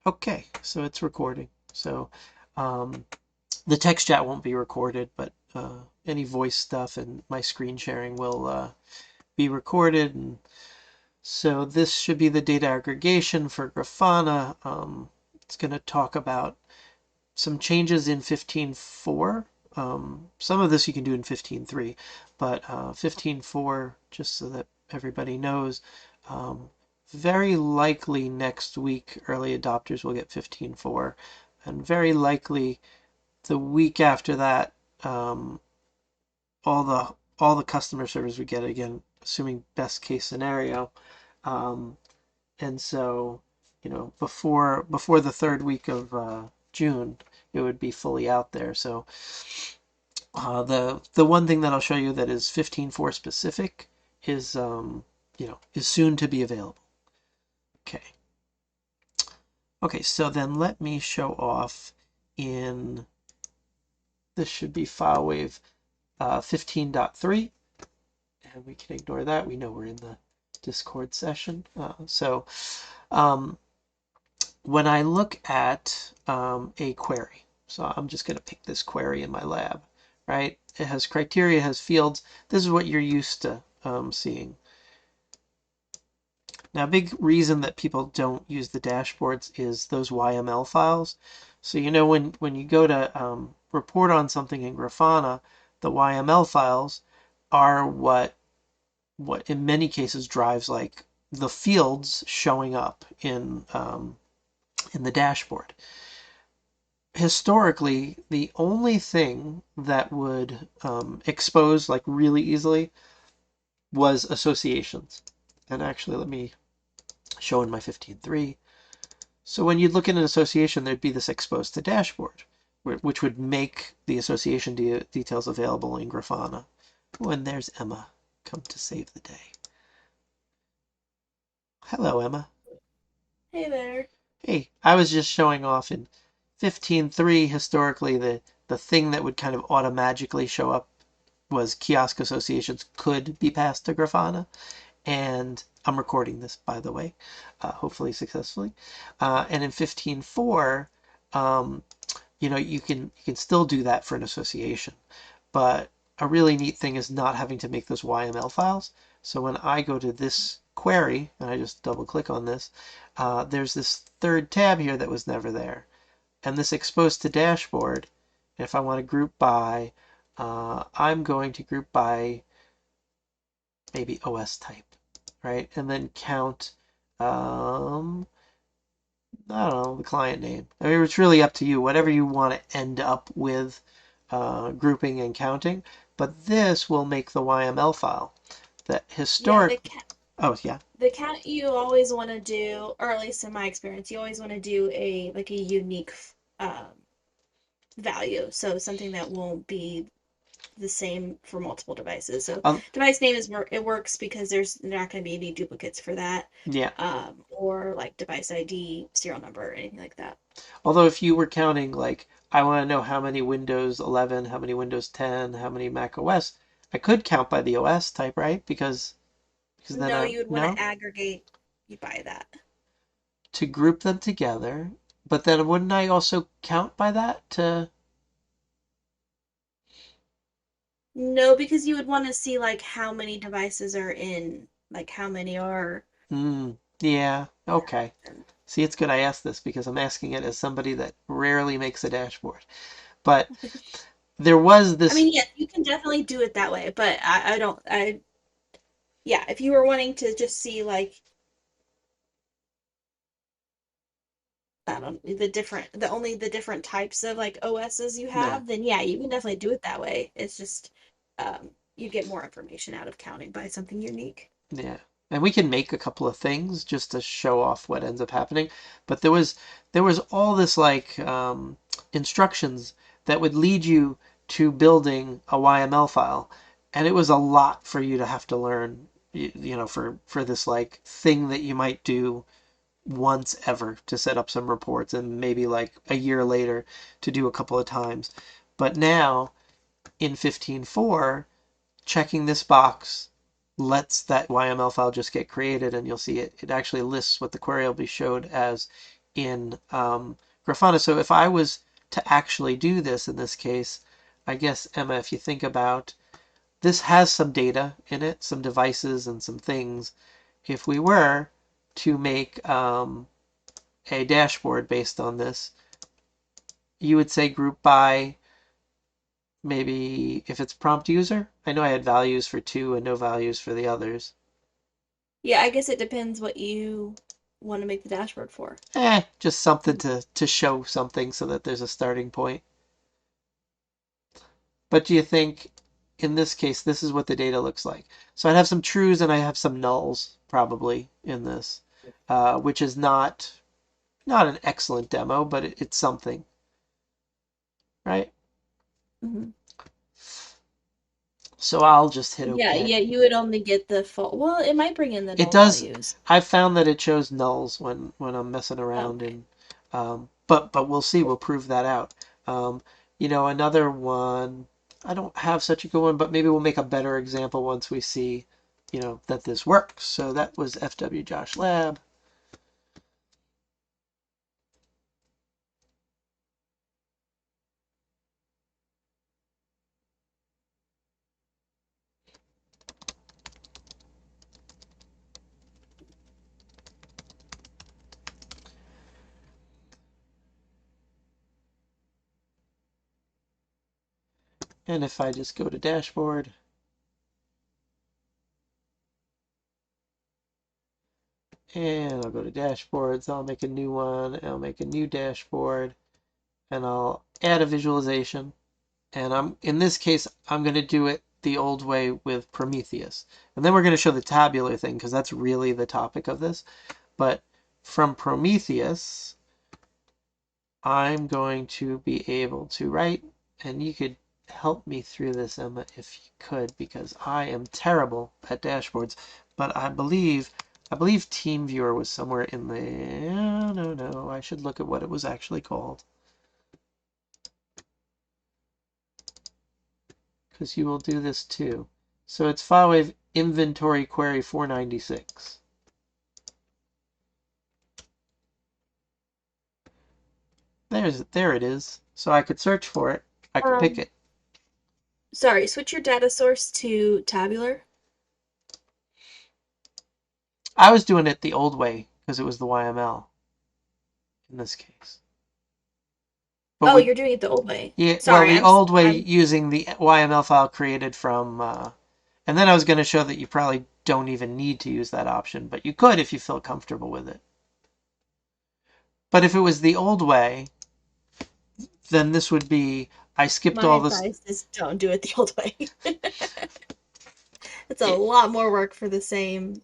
Okay, so it's recording. So the text chat won't be recorded, but any voice stuff and my screen sharing will be recorded. And so this should be the data aggregation for Grafana. It's going to talk about some changes in 15.4. Some of this you can do in 15.3, but 15.4, just so that everybody knows, um, very likely next week early adopters will get 15.4, and very likely the week after that, um, all the customer servers would get it again, assuming best case scenario. Um, and so, before the third week of June, it would be fully out there. So the one thing that I'll show you that is 15.4 specific is is soon to be available. Okay. Okay, so then let me show off in, this should be FileWave 15.3, and we can ignore that. We know we're in the Discord session. Um, when I look at a query, so I'm just going to pick this query in my lab, right? It has criteria, it has fields. This is what you're used to seeing. Now, a big reason that people don't use the dashboards is those YML files. So when you go to report on something in Grafana, the YML files are what in many cases drives like the fields showing up in the dashboard. Historically, the only thing that would expose like really easily was associations. And actually, let me show in my 15.3. So when you'd look at an association, there'd be this exposed to dashboard, which would make the association details available in Grafana. When there's Emma, come to save the day. Hello, Emma. Hey there. Hey, I was just showing off in 15.3. Historically, the thing that would kind of automatically show up was kiosk associations could be passed to Grafana, and I'm recording this, by the way, hopefully successfully. And in 15.4, you can still do that for an association, but a really neat thing is not having to make those YML files. So when I go to this query and I just double click on this, there's this third tab here that was never there, and this exposed to dashboard. If I want to group by, I'm going to group by maybe OS type, right? And then count, I don't know, the client name. I mean, it's really up to you, whatever you want to end up with grouping and counting. But this will make the YML file that Yeah, historic. Oh, yeah. the count you always want to do, or at least in my experience, you always want to do a unique um, value. So something that won't be the same for multiple devices. So Um, device name it works because there's not going to be any duplicates for that, yeah. or like device ID, serial number, or anything like that. Although if you were counting, like, I want to know how many Windows 11, how many Windows 10, how many Mac OS, I could count by the OS type, right? Because then No, I you would want to no aggregate you buy that. to group them together. But then wouldn't I also count by that to? No, because you would want to see like how many devices are in, like how many are. Yeah, Yeah. okay. See, it's good I asked this because I'm asking it as somebody that rarely makes a dashboard. But there was I this, mean, yes, you can definitely do it that way, but I don't, yeah, if you were wanting to just see like, I don't, only the different types of like OSs you yeah, have, then yeah, you can definitely do it that way. It's just, you get more information out of counting by something unique. yeah. And we can make a couple of things just to show off what ends up happening. But there was all this like instructions that would lead you to building a YML file. And it was a lot for you to have to learn, for this like thing that you might do once ever to set up some reports and maybe like a year later to do a couple of times. But now in 15.4, checking this box lets that YML file just get created, and you'll see it actually lists what the query will be showed as in Grafana. So if I was to actually do this in this case, I guess, Emma, if you think about this has some data in it, some devices and some things. If we were to make a dashboard based on this, you would say group by maybe if it's prompt user. I know I had values for two and no values for the others. Yeah, I guess it depends what you want to make the dashboard for. Just something to show something so that there's a starting point. But do you think in this case, this is what the data looks like? So I'd have some trues and I have some nulls probably in this, which is not an excellent demo, but it's something, right? Hmm. So I'll just hit Yeah, OK. yeah, you would only get the full. Well, it might bring in the It null does. values. I've found that it shows nulls when I'm messing around, Okay. and but we'll see. We'll prove that out. Um, another one. I don't have such a good one, but maybe we'll make a better example once we see, that this works. So that was FW Josh Lab. And if I just go to dashboard, and I'll go to dashboards, I'll make a new one, I'll make a new dashboard, and I'll add a visualization. And in this case, I'm going to do it the old way with Prometheus. And then we're going to show the tabular thing because that's really the topic of this. But from Prometheus, I'm going to be able to write, and you could help me through this, Emma, if you could, because I am terrible at dashboards. But I believe TeamViewer was somewhere in there. No, I should look at what it was actually called. Because you will do this too. So it's FileWave inventory query 496. There it is. So I could search for it. I could pick Um, it. Sorry, switch your data source to tabular. I was doing it the old way because it was the YML in this case. But Oh, we, you're doing it the old way. yeah, well, Sorry, the I'm old way I'm using the YML file created from, and then I was going to show that you probably don't even need to use that option, but you could if you feel comfortable with it. But if it was the old way, then this would be I skipped My all this. advice is don't do it the old way. It's a lot more work for the same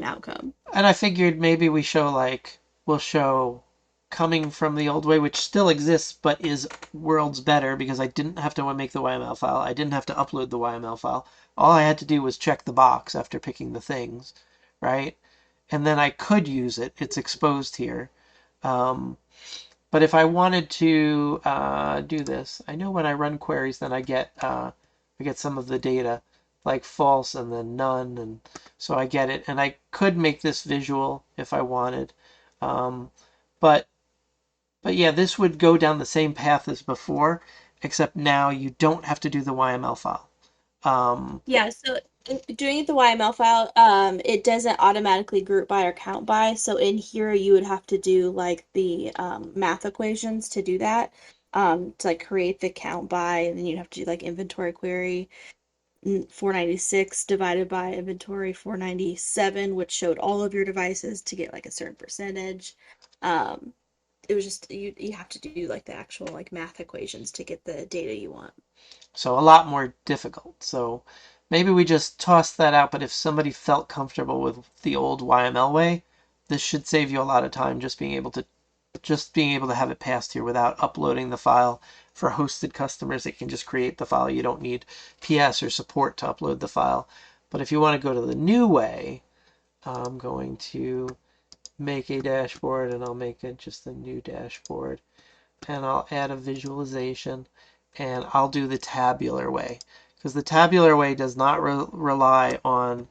outcome. And I figured maybe we'll show coming from the old way, which still exists but is worlds better because I didn't have to make the YML file. I didn't have to upload the YML file. All I had to do was check the box after picking the things, right? And then I could use it. It's exposed here. Um, but if I wanted to do this, I know when I run queries, then I get some of the data like false and then none, and so I get it. And I could make this visual if I wanted, um, but but yeah, this would go down the same path as before, except now you don't have to do the YML file. Um, Yeah, so doing it the YML file, it doesn't automatically group by or count by. So in here, you would have to do like the math equations to do that. To like create the count by, and then you'd have to do like inventory query 496 divided by inventory 497, which showed all of your devices to get like a certain percentage. Um, it was just you have to do like the actual like math equations to get the data you want. So a lot more difficult. So maybe we just toss that out, but if somebody felt comfortable with the old YML way, this should save you a lot of time just being able to have it passed here without uploading the file. For hosted customers, it can just create the file. You don't need PS or support to upload the file. But if you want to go to the new way, I'm going to make a dashboard and I'll make it just a new dashboard and I'll add a visualization and I'll do the tabular way because the tabular way does not rely on,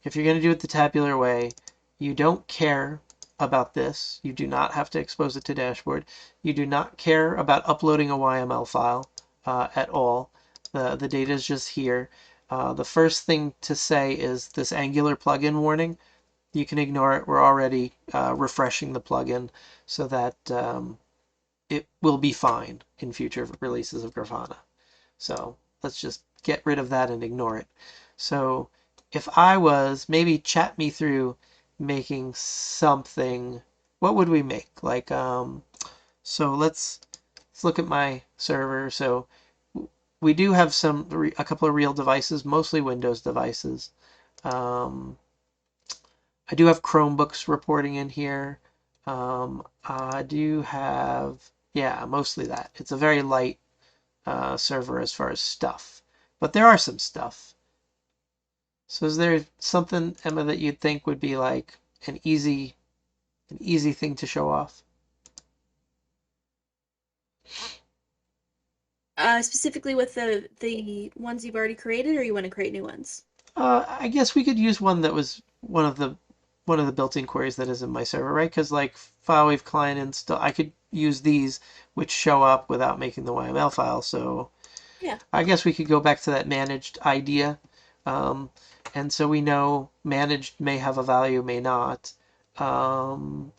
if you're going to do it the tabular way, you don't care about this. You do not have to expose it to dashboard. You do not care about uploading a YML file at all. The data is just here. The first thing to say is this Angular plugin warning. You can ignore it. We're already refreshing the plugin so that it will be fine in future releases of Grafana. So let's just get rid of that and ignore it. So if I was, maybe chat me through making something, what would we make? Like, so let's look at my server. So we do have a couple of real devices, mostly Windows devices. Um, I do have Chromebooks reporting in here. I do have, yeah, mostly that. It's a very light server as far as stuff, but there are some stuff. So is there something, Emma, that you'd think would be like an easy thing to show off? Specifically with the ones you've already created, or you want to create new ones? I guess we could use one that was one of the built-in queries that is in my server, right? Because like FileWave client and stuff, I could use these which show up without making the YML file. So Yeah. I guess we could go back to that managed idea. Um, and so we know managed may have a value, may not. Um,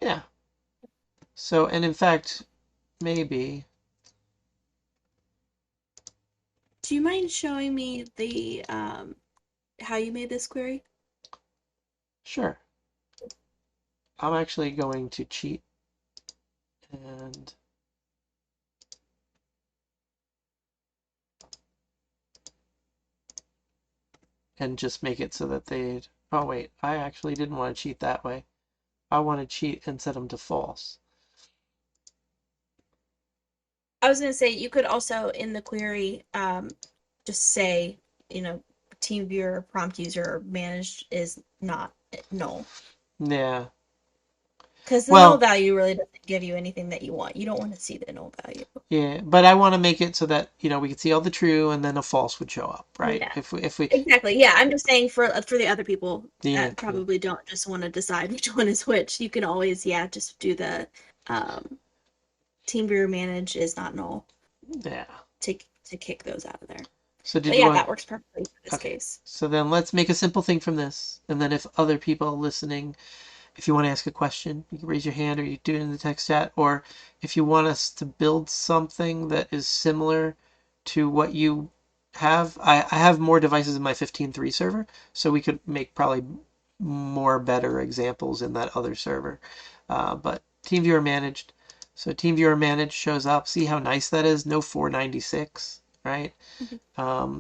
yeah. So, and in fact, maybe, Do you mind showing me the how you made this query? sure. I'm actually going to cheat and just make it so that they'd, oh wait, I actually didn't want to cheat that way. I want to cheat and set them to false. I was going to say you could also in the query just say, you know, team viewer prompt user managed is not null. Yeah. Because the null Well, value really doesn't give you anything that you want. You don't want to see the null value. yeah, but I want to make it so that, we could see all the true and then a false would show up, right? Yeah. If we, Exactly. Yeah, I'm just saying for the other people yeah, that yeah, probably don't just want to decide which one is which, you can always just do the um, team viewer manage is not null yeah. to kick those out of there. So did But you yeah, want, that works perfectly for this okay. case. So then let's make a simple thing from this. And then if other people listening, if you want to ask a question, you can raise your hand or you do it in the text chat. Or if you want us to build something that is similar to what you have, I have more devices in my 15.3 server, so we could make probably more better examples in that other server. But TeamViewer managed. So TeamViewer managed shows up. See how nice that is? No 496, right? Mhm.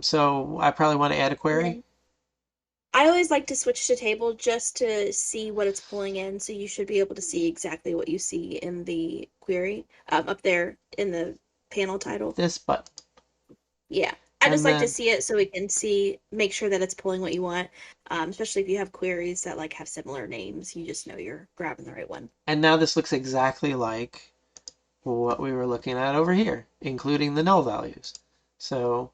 So I probably want to add a And query. then I always like to switch to table just to see what it's pulling in. So you should be able to see exactly what you see in the query up there in the panel title. This button. Yeah. I just And like to then see it so we can make sure that it's pulling what you want. Especially if you have queries that like have similar names, you just know you're grabbing the right one. now this looks exactly like what we were looking at over here, including the null values. So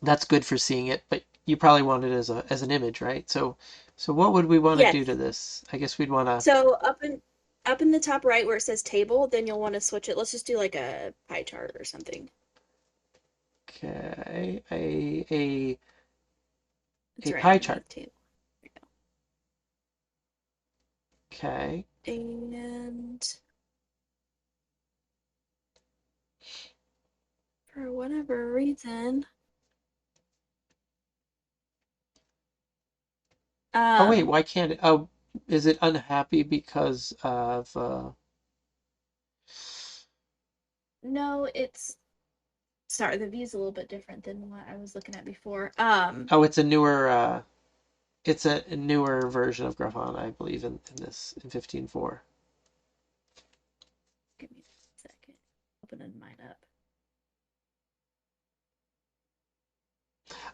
that's good for seeing it, but you probably want it as an image, right? So what would we want to do to Yes. this? I guess we'd want to, So up in the top right where it says table, then you'll want to switch it. Let's just do like a pie chart or something. okay, It's a right pie chart. underneath table. Okay. And for whatever reason, Oh wait, um, why can't it? Oh, is it unhappy because of no, it's sorry, the view's a little bit different than what I was looking at before. oh, it's a newer version of Grafana, I believe in this in 15.4. Give me a second. Opening mine up.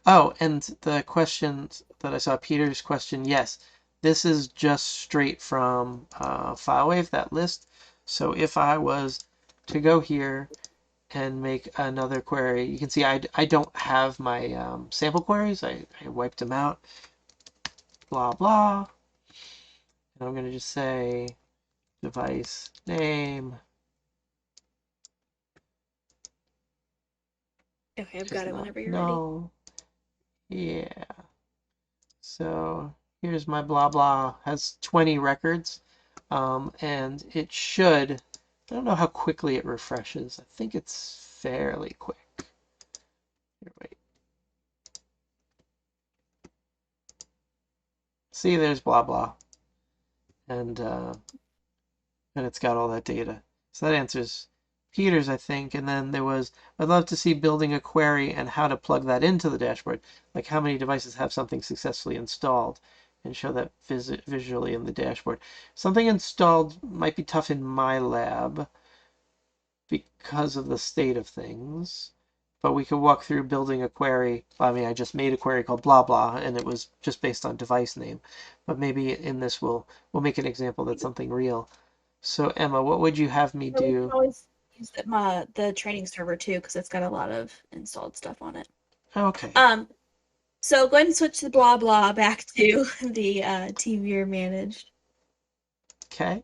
Oh, and the question that I saw, Peter's question, yes, this is just straight from FileWave, that list. So if I was to go here and make another query, you can see I don't have my sample queries. I wiped them out, blah, blah. I'm going to just say device name, Okay, I've which is got it not whenever you're ready. null. Yeah. So here's my blah blah. Has 20 records. And it should, I don't know how quickly it refreshes. I think it's fairly quick. Here, wait. See, there's blah blah. And it's got all that data. So that answers Peter's, I think. And then there was, I'd love to see building a query and how to plug that into the dashboard. Like how many devices have something successfully installed and show that visually in the dashboard. Something installed might be tough in my lab because of the state of things. But we could walk through building a query. I mean, I just made a query called blah blah, and it was just based on device name. But maybe in this we'll make an example that's something real. So Emma, what would you have me Or we can do? always use the training server too, because it's got a lot of installed stuff on it. Okay, Um, so go ahead and switch the blah blah back to the team viewer managed. okay,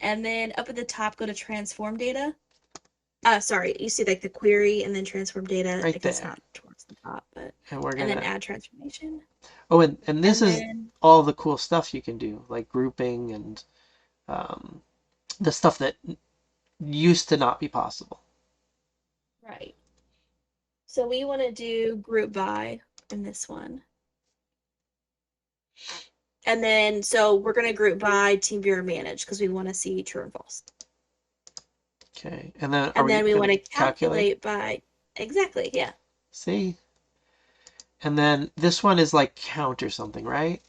And then up at the top, go to transform data. Sorry, you see like the query and then transform data. I right guess there. not towards the top, but And we're and then gonna. add transformation. Oh, and this And is then all the cool stuff you can do, like grouping and um, the stuff that used to not be possible. right. So we want to do group by in this one. And then so we're gonna group by team viewer manage because we want to see true and false. Okay, and then are And we then we want gonna to calculate? calculate by exactly, yeah. See, and then this one is like count or something, right?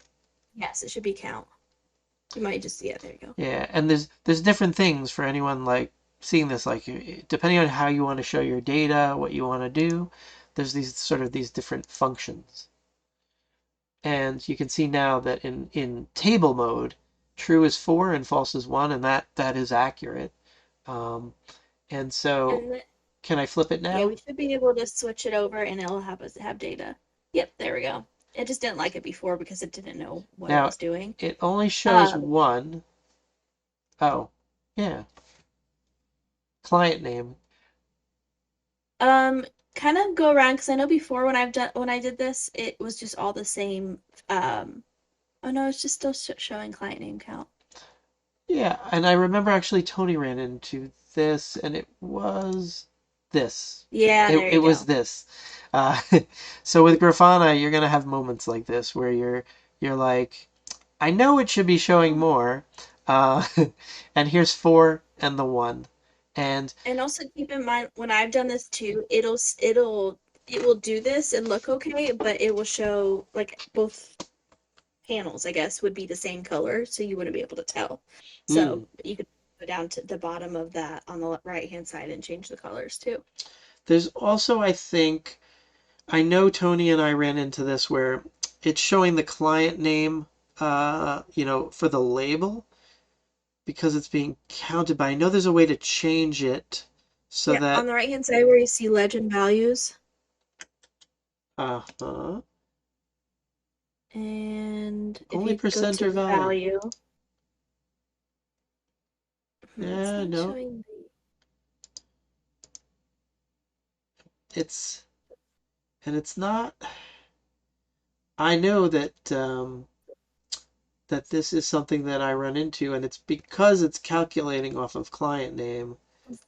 Yes, it should be count. You might just yeah, there you go. Yeah, and there's different things for anyone like seeing this, like depending on how you want to show your data, what you want to do, there's these different functions. And you can see now that in table mode, true is 4 and false is 1, and that is accurate. Um, and so And can I flip it yeah, now? we should be able to switch it over and it'll have us have data. Yep, there we go. It just didn't like it before because it didn't know what it Now was doing. it only shows Um, one. Oh, yeah, client name. um, kind of go around because I know before when I did this, it was just all the same. Oh no, it's just still showing client name count. Yeah, and I remember actually Tony ran into this, and it was this. Yeah, there It you was go. this. Uh, so with Grafana, you're gonna have moments like this where you're like, I know it should be showing more, uh, and here's 4 and the 1, and And also keep in mind when I've done this too, it will do this and look okay, but it will show like both panels, I guess, would be the same color, so you wouldn't be able to tell. mm, So you could go down to the bottom of that on the right hand side and change the colors too. there's also I think I know Tony and I ran into this where it's showing the client name, for the label because it's being counted by. I know there's a way to change it so Yeah, on that the right hand side where you see legend values uh-huh, and if only you go percent to or the value. value, it's Yeah, not no, showing it's and it's not. I know that this is something that I run into, and it's because it's calculating off of client name.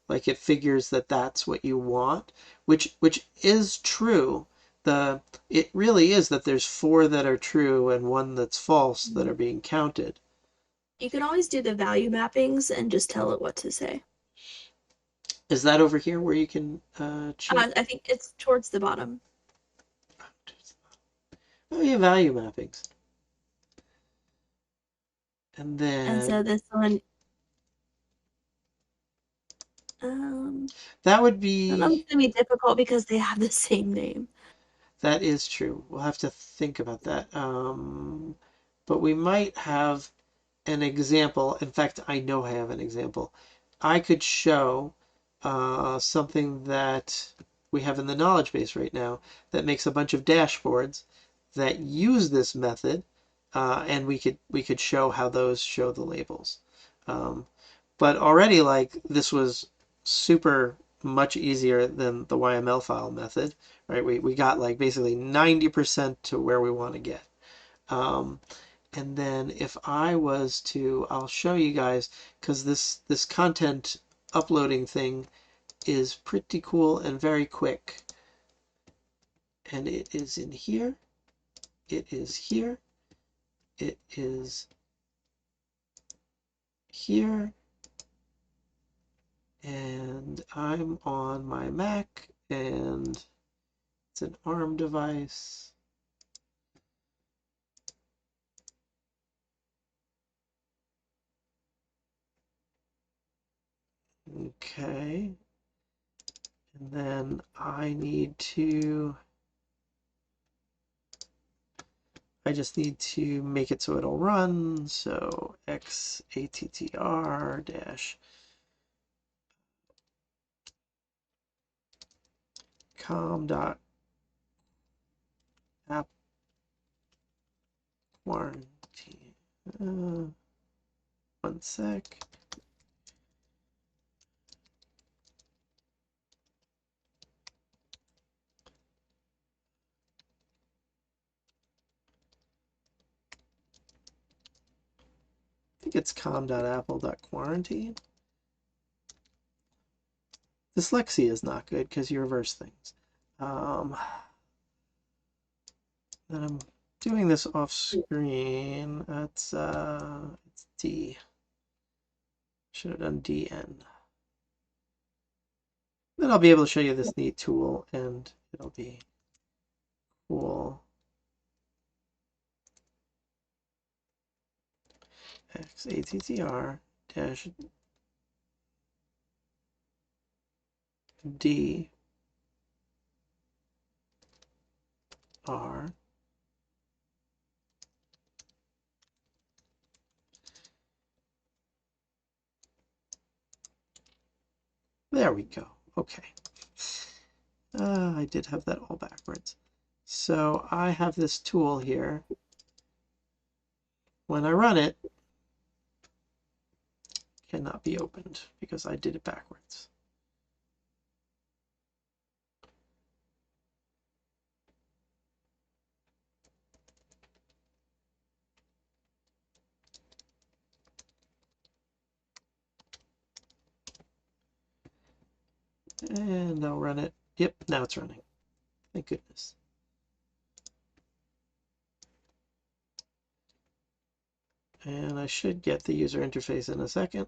Like it figures that that's what you want, which is true. The It really is that there's 4 that are true and 1 that's false that the. are being counted. You can always do the value mappings and just tell it what to say. Is that over here where you can change? I think it's towards the bottom. Oh yeah, value mappings. And And so then this one, um, that would I don't know if be it's gonna be difficult because they have the same name. that is true. We'll have to think about that. But we might have an example. In fact, I know I have an example. I could show something that we have in the knowledge base right now that makes a bunch of dashboards that use this method. and we could show how those show the labels. Um, but already, like, this was super much easier than the YML file method, right? We got like basically 90% to where we want to get. Um, and then if I was to, I'll show you guys, because this content uploading thing is pretty cool and very quick. And it is in here. It is here. It is here. And I'm on my Mac, and it's an ARM device. Okay. And then I just need to make it so it'll run. So xattr dash com dot app quarantine. One sec. I think it's com.apple.quarantine. Dyslexia is not good because you reverse things. Then I'm doing this off screen. It's D. Should have done DN. Then I'll be able to show you this neat tool, and it'll be cool. xattr dash D R. There we go. Okay. I did have that all backwards. So I have this tool here. When I run it, cannot be opened because I did it backwards. And I'll run it. Yep, now it's running. Thank goodness. And I should get the user interface in a second.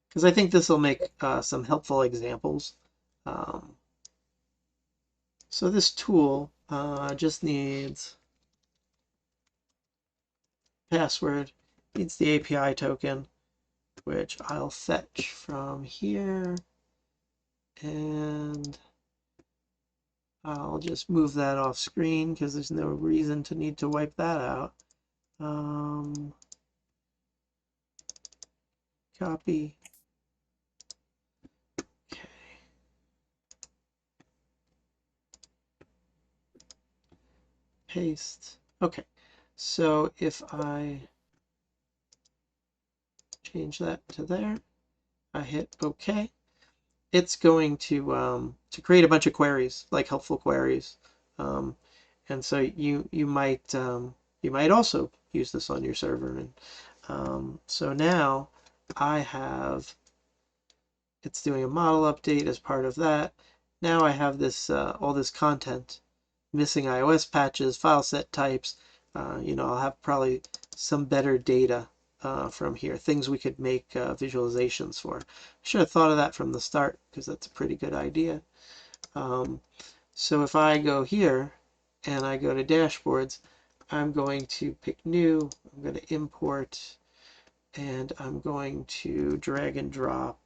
Because I think this will make some helpful examples. So this tool just needs password, needs the API token, which I'll fetch from here. And I'll just move that off screen because there's no reason to need to wipe that out. Copy. Okay. Paste. Okay. So if I change that to there, I hit OK. It's going to create a bunch of queries, like helpful queries, and so you might also use this on your server. And so now I have, it's doing a model update as part of that. Now I have this all this content, missing iOS patches, file set types. I'll have probably some better data from here, things we could make visualizations for. I should have thought of that from the start because that's a pretty good idea. So if I go here and I go to dashboards, I'm going to pick new, I'm going to import, and I'm going to drag and drop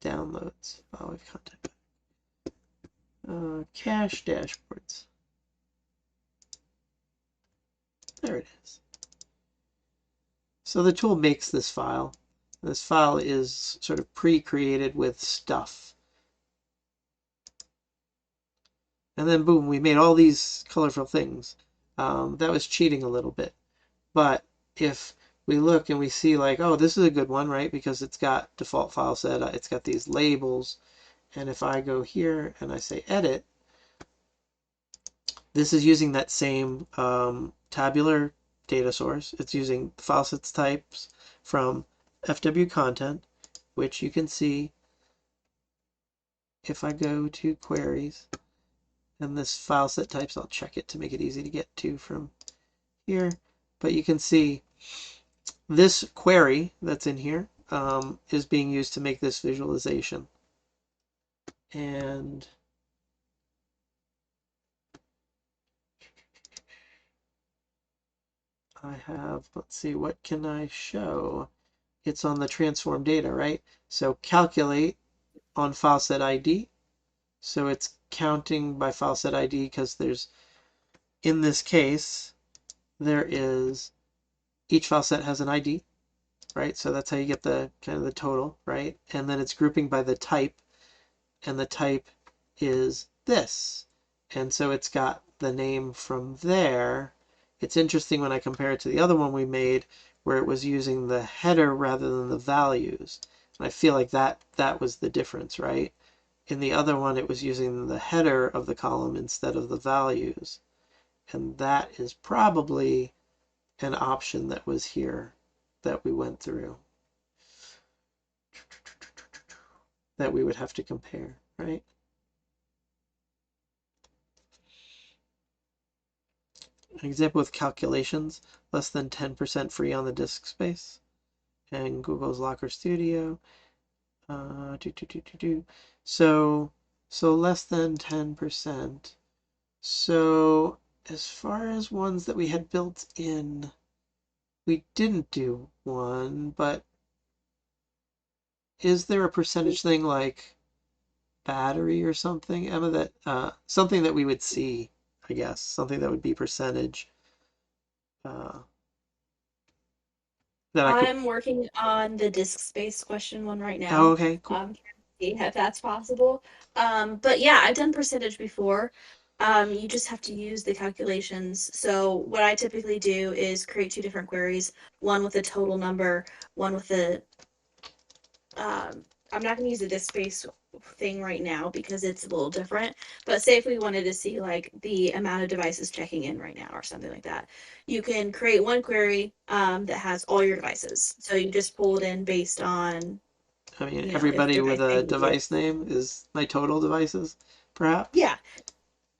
downloads, file with content, cache dashboards. There it is. So the tool makes this file. This file is sort of pre-created with stuff. And then boom, we made all these colorful things. That was cheating a little bit. But if we look and we see like, oh, this is a good one, right? Because it's got default file set, it's got these labels. And if I go here and I say edit, this is using that same tabular data source. It's using file sets types from FW content, which you can see if I go to queries and this file set types, I'll check it to make it easy to get to from here. But you can see this query that's in here is being used to make this visualization. And I have, let's see, what can I show? It's on the transform data, right? So calculate on file set ID. So it's counting by file set ID because there's, in this case, there is, each file set has an ID, right? So that's how you get the kind of the total, right? And then it's grouping by the type, and the type is this. And so it's got the name from there. It's interesting when I compare it to the other one we made where it was using the header rather than the values. And I feel like that was the difference, right? In the other one, it was using the header of the column instead of the values. And that is probably an option that was here that we went through that we would have to compare, right? An example with calculations, less than 10% free on the disk space. And Google's Locker Studio. Do, do, do, do, do. So less than 10%. So as far as ones that we had built in, we didn't do one, but is there a percentage thing like battery or something, Emma, that something that we would see, I guess, something that would be percentage uh, that I could. I'm working on the disk space question one right Oh, now. okay, cool. Trying to see if that's possible. But yeah, I've done percentage before. You just have to use the calculations. So what I typically do is create two different queries, one with a total number, one with a I'm not going to use the disk space thing right now because it's a little different. But say if we wanted to see like the amount of devices checking in right now or something like that, you can create one query that has all your devices. So you just pull it in based on, I mean, if everybody with device a name device is, name is my total devices, perhaps. yeah,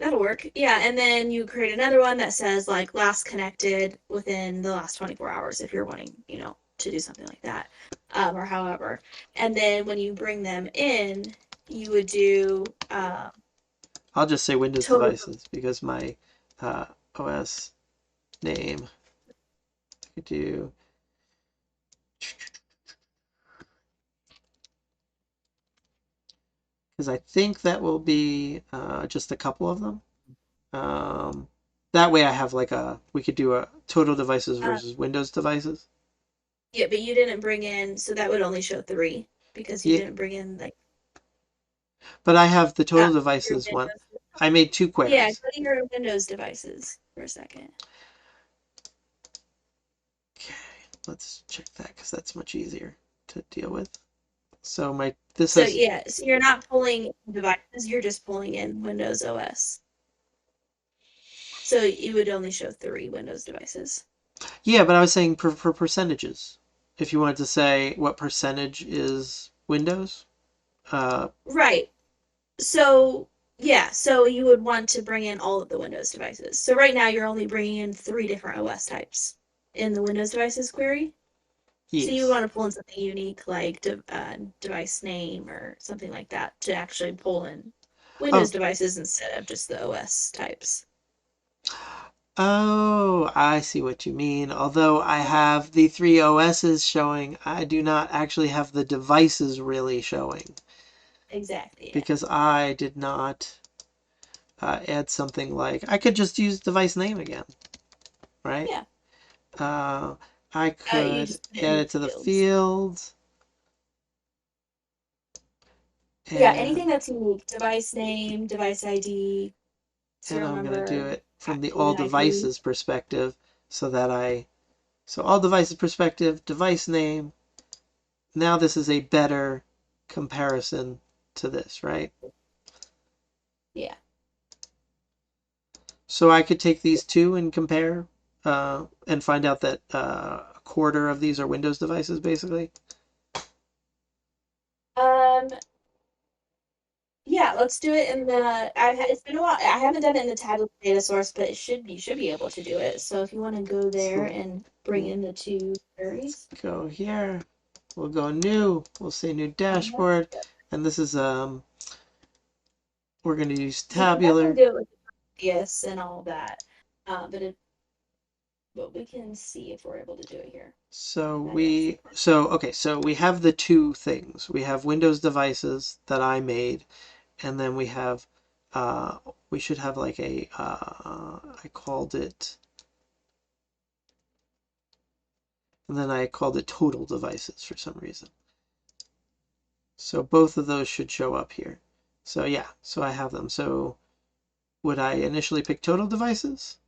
that'll work. Yeah, and then you create another one that says like last connected within the last 24 hours if you're wanting, to do something like that, or however. And then when you bring them in, you would do I'll just say Windows total. devices because my uh, OS name I could do. Because I think that will be just a couple of them. Um, that way I have like we could do a total devices Uh, versus Windows devices. yeah, but you didn't bring in, so that would only show three because you Yeah, didn't bring in like but I have the total your devices one. Windows. I made two Yeah, queries. go to your Windows devices for a second. Okay, let's check that because that's much easier to deal with. So this So has, yeah, so you're not pulling devices, you're just pulling in Windows OS. So you would only show three Windows devices. yeah, but I was saying for percentages. If you wanted to say what percentage is Windows, uh, Right. So yeah, so you would want to bring in all of the Windows devices. So right now you're only bringing in three different OS types in the Windows devices query. So you yes. want to pull in something unique like device name or something like that to actually pull in Oh, Windows devices instead of just the OS types. oh, I see what you mean. Although I have the three OSs showing, I do not actually have the devices really showing Exactly, yeah. because I did not add something like I could just use device name again. right? Yeah. Uh, I You could just put it in add the it to the fields. field, Yeah, anything and that's unique. Device name, device ID, serial I'm gonna do number, it from the all activate IP. devices perspective, so that so all devices perspective, device name. Now this is a better comparison to this, right? Yeah. So I could take these two and compare, and find out that a quarter of these are Windows devices, basically. Um, yeah, let's do it in the it's been a while. I haven't done it in the tablet data source, but you should be able to do it. So if you want to go there So and bring in the two let's queries. go here. We'll go new. We'll say new Yep. dashboard, and this is we're going to use You can definitely tabular. do it with yes and all that. But we can see if we're able to do it here. Yes. So we have the two things. We have Windows devices that I made, and then we have uh, we should have like I called it, and then I called it total devices for some reason. So both of those should show up here. So yeah, so I have them. So would I initially pick total devices?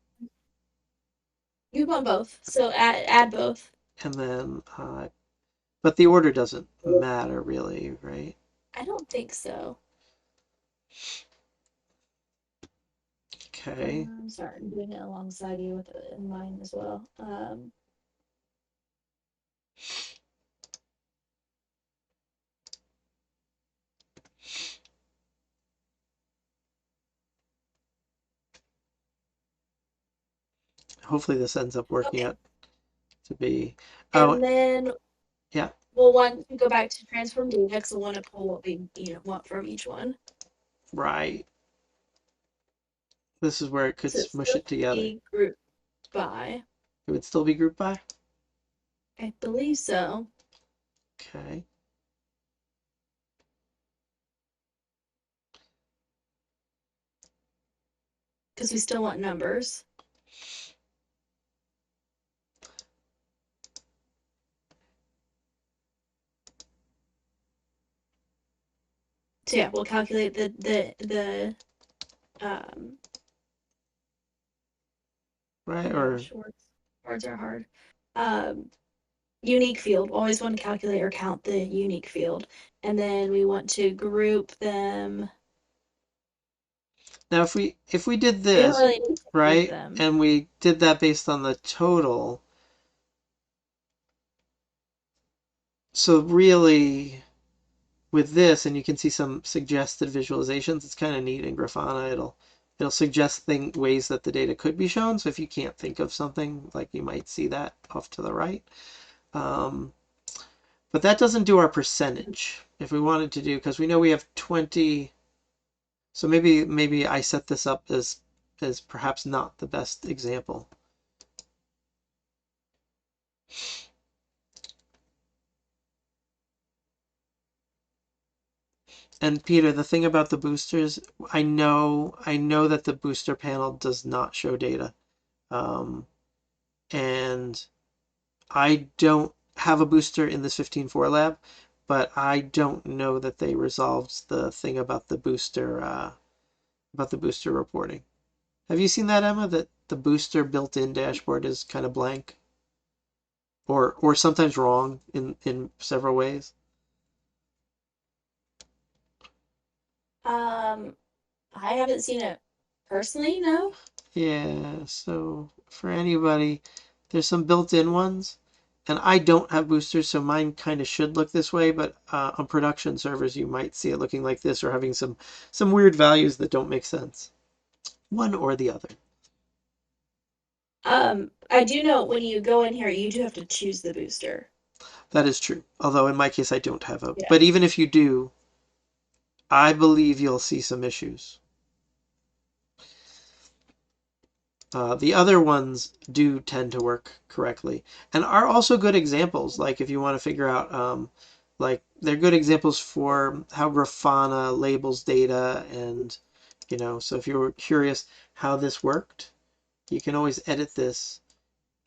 You want both, so add both. And then, but the order doesn't matter really, right? I don't think so. Okay. Sorry, I'm doing it alongside you with it in mind as well. Hopefully this ends up working Okay, out to be, oh, and then yeah, we'll want to go back to transform data because we'll want to pull what we want from each one. right. This is where it could So it's smush still it together. be grouped by, It would still be grouped by? I believe so, Okay. because we still want numbers. So yeah, we'll calculate um Right, oh or, gosh, words are hard. Um Unique field. Always want to calculate or count the unique field. And then we want to group them. now if we did We don't this, really need to group right, them. and we did that based on the total, so really with this, and you can see some suggested visualizations. It's kind of neat in Grafana. It'll suggest ways that the data could be shown. So if you can't think of something, like you might see that off to the right. Um, but that doesn't do our percentage. If we wanted to do, because we know we have 20, so maybe I set this up as perhaps not the best example. And Peter, the thing about the boosters, I know that the booster panel does not show data. Um, and I don't have a booster in this 15.4 lab, but I don't know that they resolved the thing about the booster reporting. Have you seen that, Emma? That the booster built-in dashboard is kind of blank, or sometimes wrong in several ways. Um, I haven't seen it personally, no. Yeah. So for anybody, there's some built-in ones, and I don't have boosters, so mine kind of should look this way. But on production servers, you might see it looking like this or having some weird values that don't make sense. One or the other. I do know when you go in here, you do have to choose the booster. That is true. Although in my case, I don't have a. Yeah. But even if you do, I believe you'll see some issues. The other ones do tend to work correctly and are also good examples. Like if you want to figure out, like they're good examples for how Grafana labels data, and so if you were curious how this worked, you can always edit this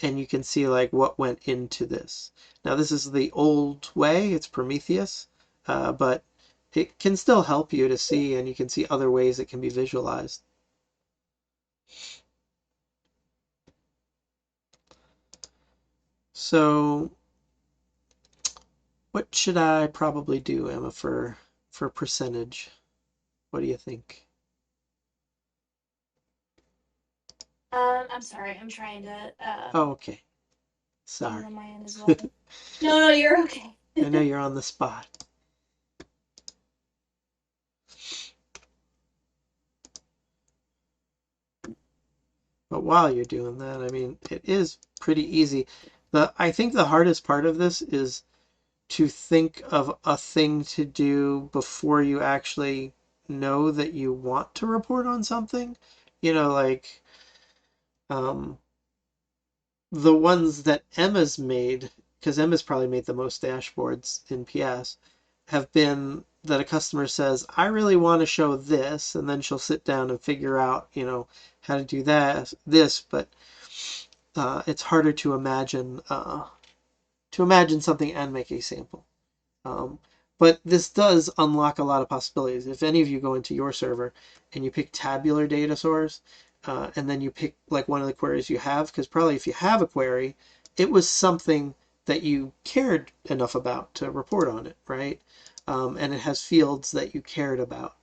and you can see like what went into this. Now this is the old way, it's Prometheus, but it can still help you to see, and you can see other ways it can be visualized. So what should I probably do, Emma, for percentage? What do you think? I'm sorry. I'm trying to Oh, okay. things Sorry. on my end as well. No, no, you're okay. I know you're on the spot. But while you're doing that, I mean, it is pretty easy. I think the hardest part of this is to think of a thing to do before you actually know that you want to report on something. You know, like um, the ones that Emma's made, because Emma's probably made the most dashboards in PS, have been that a customer says, I really want to show this, and then she'll sit down and figure out, how to do this, but it's harder to imagine something and make a sample. Um, but this does unlock a lot of possibilities. If any of you go into your server and you pick tabular data source, and then you pick like one of the queries you have, because probably if you have a query, it was something that you cared enough about to report on it, right? And it has fields that you cared about.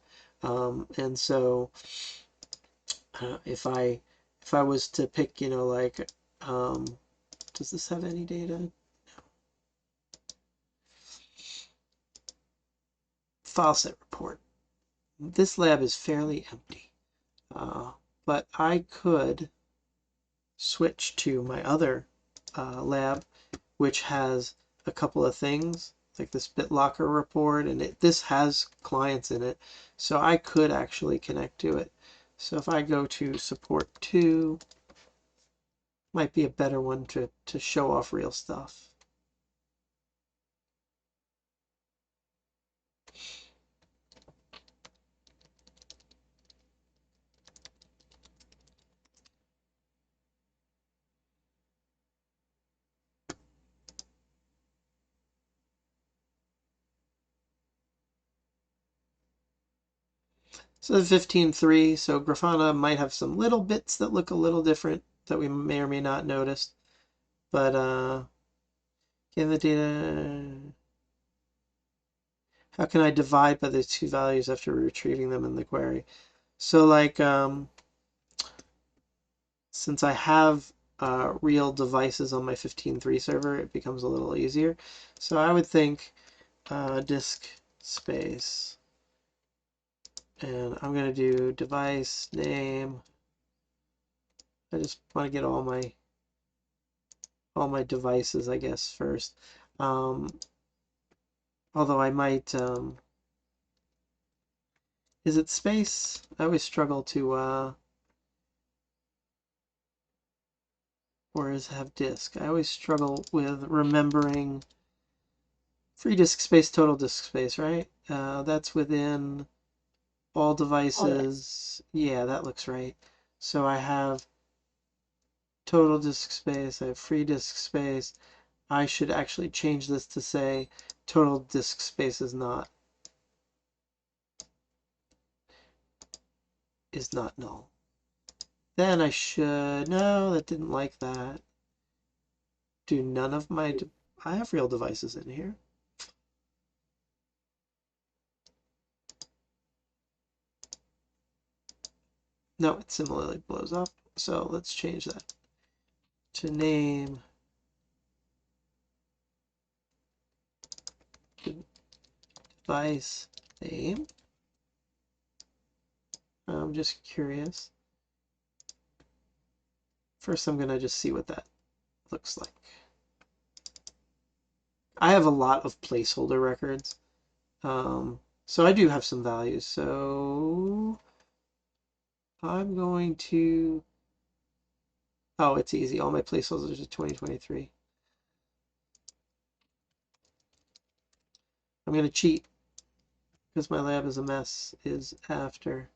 And so if I was to pick, like, does this have any data? File set report. This lab is fairly empty. But I could switch to my other lab, which has a couple of things like this BitLocker report, and this has clients in it, so I could actually connect to it. So if I go to support 2, might be a better one to show off real stuff. So the 15.3, so Grafana might have some little bits that look a little different that we may or may not notice. But in the data, how can I divide by the two values after retrieving them in the query? So like, since I have real devices on my 15.3 server, it becomes a little easier. So I would think disk space, and I'm going to do device name. I just want to get all my devices, I guess, first. Although I might, is it space? I always struggle to, or is have disk. I always struggle with remembering free disk space, total disk space, right? That's within all All devices. devices. Yeah, that looks right. So I have total disk space, I have free disk space. I should actually change this to say total disk space is not null. Then I should, no, that didn't like that. Do none of my, I have real devices in here. No, it similarly blows up. So let's change that to name device name. I'm just curious. First, I'm going to just see what that looks like. I have a lot of placeholder records. So I do have some values. So I'm going to, oh, it's easy. All my placeholders are 2023. I'm going to cheat because my lab is a mess is after.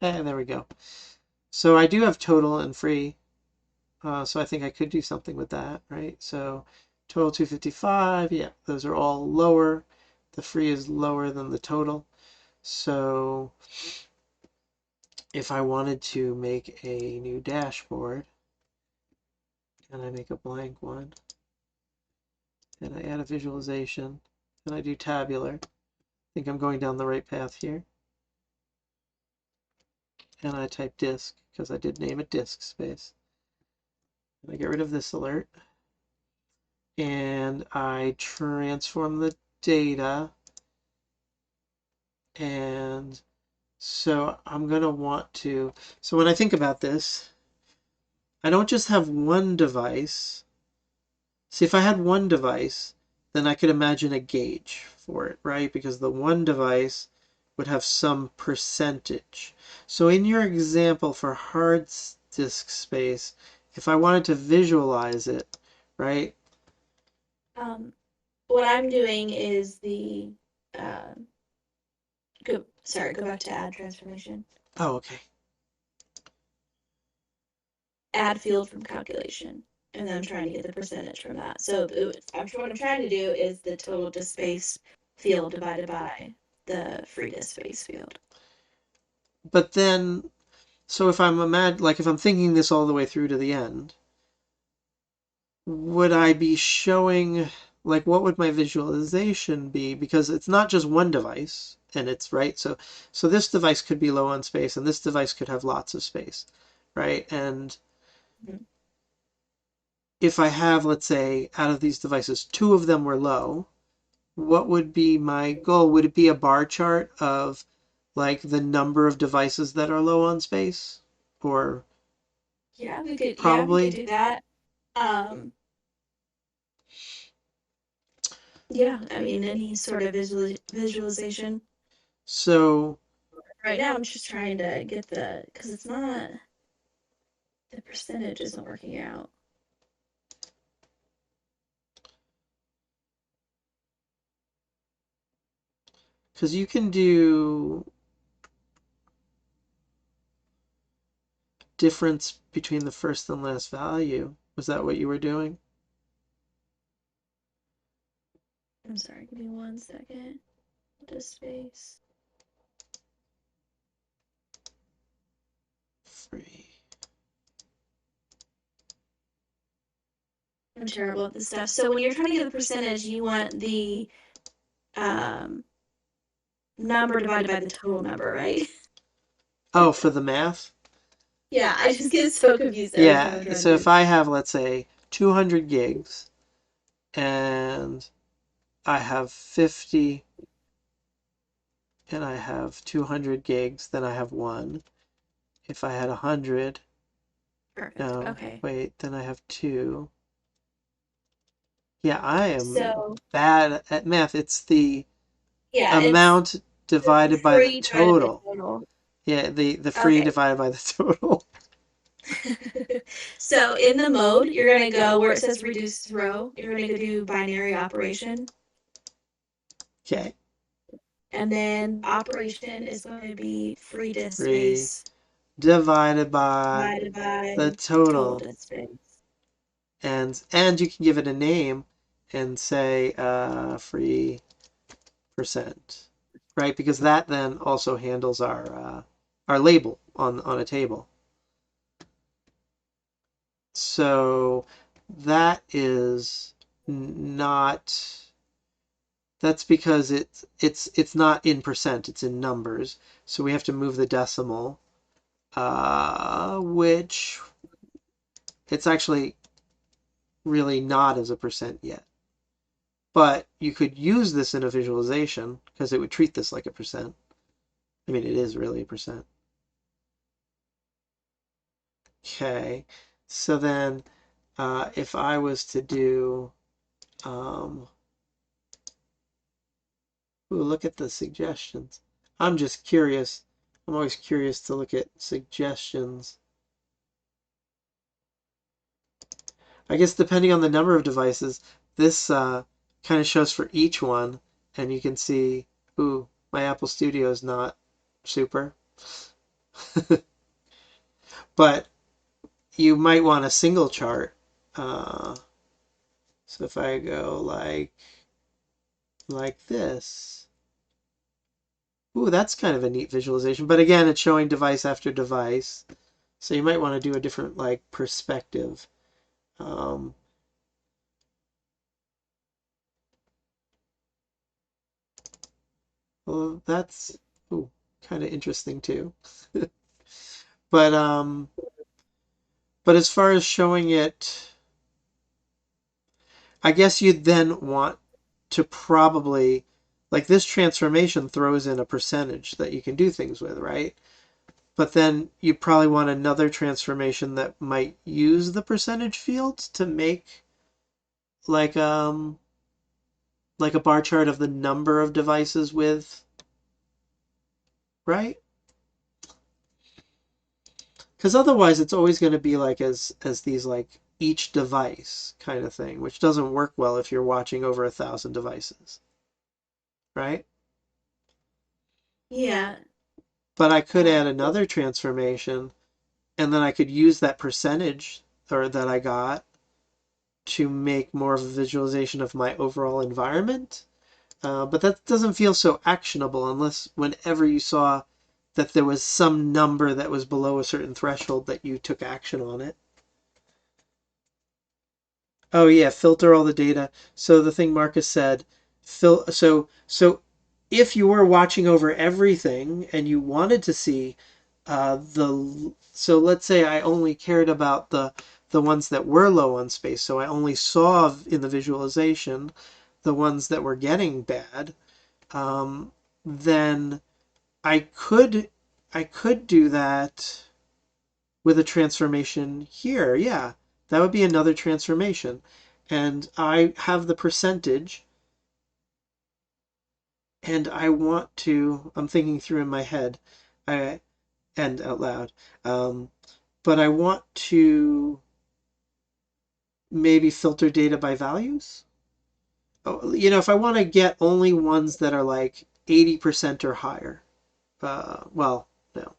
And there we go. So I do have total and free. So I think I could do something with that, right? So total 255, yeah, those are all lower. The free is lower than the total. So if I wanted to make a new dashboard, and I make a blank one, and I add a visualization, and I do tabular, I think I'm going down the right path here. And I type disk, because I did name it disk space. And I get rid of this alert. And I transform the data. And so I'm going to want to, so when I think about this, I don't just have one device. See, if I had one device, then I could imagine a gauge for it, right? Because the one device would have some percentage. So in your example for hard disk space, if I wanted to visualize it, right? What I'm doing is uh, go back to add transformation. Oh, okay. Add field from calculation. And then I'm trying to get the percentage from that. So what I'm trying to do is the total disk space field divided by the free disk space field. But then, so if I'm like if I'm thinking this all the way through to the end, would I be showing, like, what would my visualization be? Because it's not just one device, and it's right. So this device could be low on space, and this device could have lots of space, right? And Mhm. if I have, let's say, out of these devices, two of them were low, what would be my goal? Would it be a bar chart of like the number of devices that are low on space? Or We could probably. do that. Um, yeah, I mean any sort of visualization. So, Right now I'm just trying to get because it's not, the percentage isn't working out. because you can do difference between the first and last value. Was that what you were doing? I'm sorry, give me 1 second. This space. Free. I'm terrible at this stuff. So when you're trying to get the percentage, you want the um, number divided by the total number, right? Oh, for the math? Yeah, I just get so confused every time I'm Yeah, trying so to if do. I have, let's say, 200 gigs and I have 50 and I have 200 gigs, then I have one. If I had 100, Perfect. no, Okay. wait, then I have two. Yeah, I am So bad at math. It's the yeah, it's amount divided by the free divided by total. total. Yeah, the free Okay. divided by the total. So in the mode, you're gonna go where it says reduce row. You're gonna go do binary operation, Okay, and then operation is going to be free disk free space divided by divided the by total total. disk space. And you can give it a name and say free percent, right? Because that then also handles our label on a table. So that is not, that's because it's not in percent, it's in numbers. So we have to move the decimal, which it's actually really not as a percent yet. But you could use this in a visualization because it would treat this like a percent. I mean, it is really a percent. Okay, so then if I was to do, um, ooh, look at the suggestions. I'm just curious. I'm always curious to look at suggestions. I guess depending on the number of devices, this kind of shows for each one, and you can see, ooh, my Apple Studio is not super. But you might want a single chart. Uh, so if I go like this, ooh, that's kind of a neat visualization. But again, it's showing device after device. So you might want to do a different like perspective. Um, well, that's ooh, kind of interesting too. But but as far as showing it, I guess you'd then want to probably like this transformation throws in a percentage that you can do things with, right? But then you probably want another transformation that might use the percentage field to make like um like a bar chart of the number of devices with, right? Because otherwise it's always going to be like as these like each device kind of thing, which doesn't work well if you're watching over 1,000 devices, right? Yeah. But I could Uh, add another transformation and then I could use that percentage or that I got to make more of a visualization of my overall environment. But that doesn't feel so actionable unless whenever you saw that there was some number that was below a certain threshold that you took action on it. Oh yeah, filter all the data. So the thing Marcus said, so if you were watching over everything and you wanted to see so let's say I only cared about the ones that were low on space, so I only saw in the visualization the ones that were getting bad. Then I could I could do that with a transformation here. Yeah, that would be another transformation. And I have the percentage and I want to, I'm thinking through in my head and out loud, um, but I want to maybe filter data by values. Oh, if I want to get only ones that are like 80% or higher, well, no,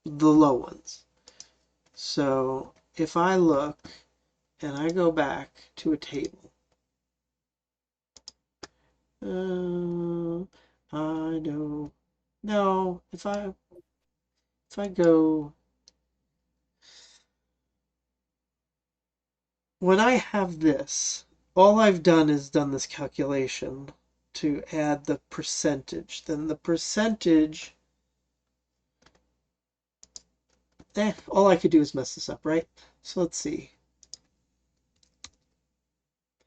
the low ones. So if I look and I go back to a table, I know. No, if I go when I have this, all I've done is done this calculation to add the percentage. Then the percentage, all I could do is mess this up, right? So let's see.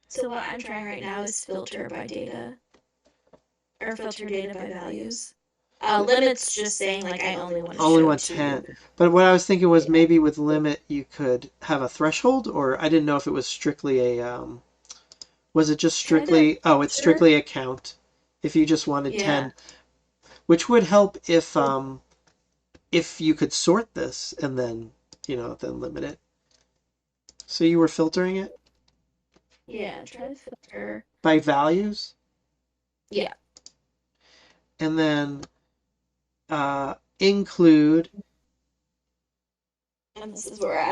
so what I'm trying right now is filter by data or filter data by values. Limits just saying like I only want to Only show want two. 10. But what I was thinking was Yeah. maybe with limit you could have a threshold, or I didn't know if it was strictly was it just Try to strictly, oh, it's filter. strictly a count. If you just wanted Yeah. 10, which would help if you could sort this and then, then limit it. So you were filtering it Yeah. Try to filter. by values Yeah. and then include, And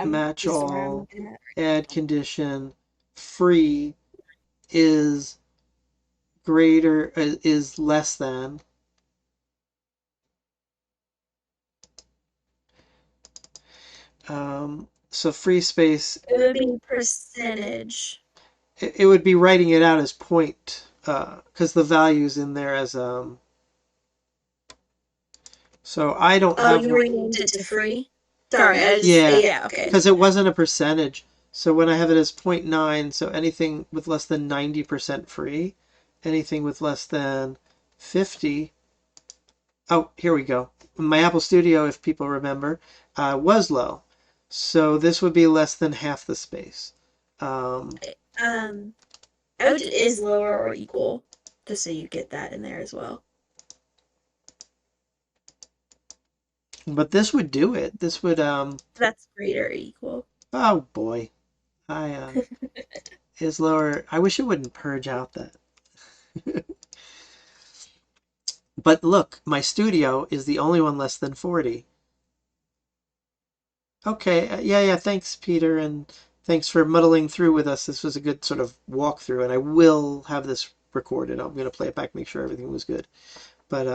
match this is where I'm all, looking at. add condition, free is greater is less than. So free space, It would be percentage. it would be writing it out as point because the value's in there as so I don't Oh, have you renamed it to free? Sorry, yeah, yeah, okay. because it wasn't a percentage. So when I have it as 0.9, so anything with less than 90% free, anything with less than 50. Oh, here we go. My Apple Studio, if people remember, was low. So this would be less than half the space. Um, Um, I would is lower or equal, just so you get that in there as well. but this would do it. This would, That's greater or equal. oh boy. I, is lower. I wish it wouldn't purge out that. But look, my studio is the only one less than 40. Okay. Yeah, yeah. Thanks, Peter, and thanks for muddling through with us. This was a good sort of walkthrough, and I will have this recorded. I'm going to play it back, make sure everything was good. But